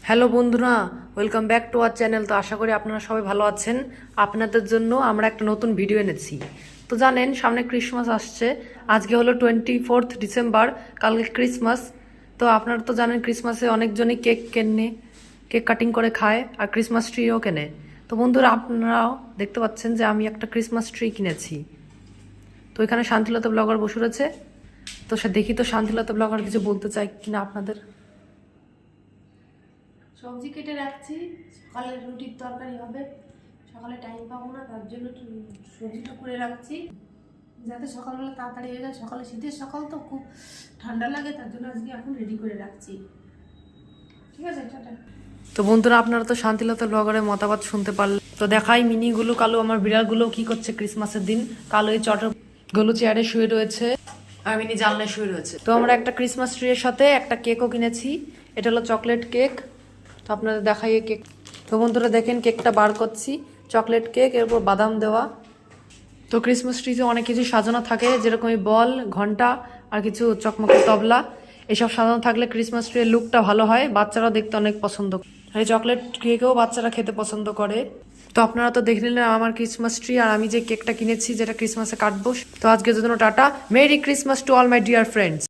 Hello বন্ধুরা, welcome back to our channel. তো আশা করি আপনারা সবাই ভালো আছেন। আপনাদের জন্য আমরা একটা নতুন ভিডিও এনেছি। তো জানেন সামনে ক্রিসমাস আসছে। আজকে হলো 24 ডিসেম্বর, কালকে ক্রিসমাস। তো আপনারা তো জানেন ক্রিসমাসে অনেকজনই কেক কেনে, কেক কাটিং করে খায়, আর ক্রিসমাস ট্রিও কেনে। তো বন্ধুরা, আপনারাও দেখতে পাচ্ছেন যে আমি একটা ক্রিসমাস ট্রি কিনেছি। তো এখানে শান্তিলতা ব্লগার বসে রয়েছে। তো সে দেখি তো শান্তিলতা ব্লগার কিছু বলতে চাই কিনা আপনাদের। সবজি কেটে রাখছি, সকালে রুটির তরকারি হবে। সকালে টাইম পাবো না, তার জন্য সবজিটা করে রাখছি যাতে সকালবেলা তাড়াতাড়ি হয়ে যায়। সকালে শীতের সকাল তো খুব ঠান্ডা লাগে, তার জন্য আজকে এখন রেডি করে রাখছি। ঠিক আছে, টাটা। তো বন্ধুরা, আপনারা তো শান্তিলতা ব্লগারের মতামত শুনতে পারলেন। তো দেখাই মিনিগুলো, কালো আমার বিড়ালগুলো কি করছে ক্রিসমাসের দিন। কালো এই গুলো চেয়ারে শুয়ে রয়েছে, আর মিনি জানলায় শুয়ে রয়েছে। তো আমরা একটা ক্রিসমাস ট্রি এর সাথে একটা কেকও কিনেছি। এটা হলো চকলেট কেক। তো আপনাদের দেখাই এই কেক। তো বন্ধুরা দেখেন, কেকটা বার করছি। চকলেট কেক, এরপর বাদাম দেওয়া। তো ক্রিসমাস ট্রিতে অনেক কিছু সাজানো থাকে, যেরকম এই বল, ঘন্টা, আর কিছু চকমকে তবলা। এসব সাজানো থাকলে ক্রিসমাস ট্রির লুকটা ভালো হয়, বাচ্চারাও দেখতে অনেক পছন্দ করে। আর এই চকলেট কেকেও বাচ্চারা খেতে পছন্দ করে। তো আপনারা তো দেখে নিলেন আমার ক্রিসমাস ট্রি, আর আমি যে কেকটা কিনেছি যেটা ক্রিসমাসে কাটবো। তো আজকের জন্য tata, merry Christmas to all my dear friends.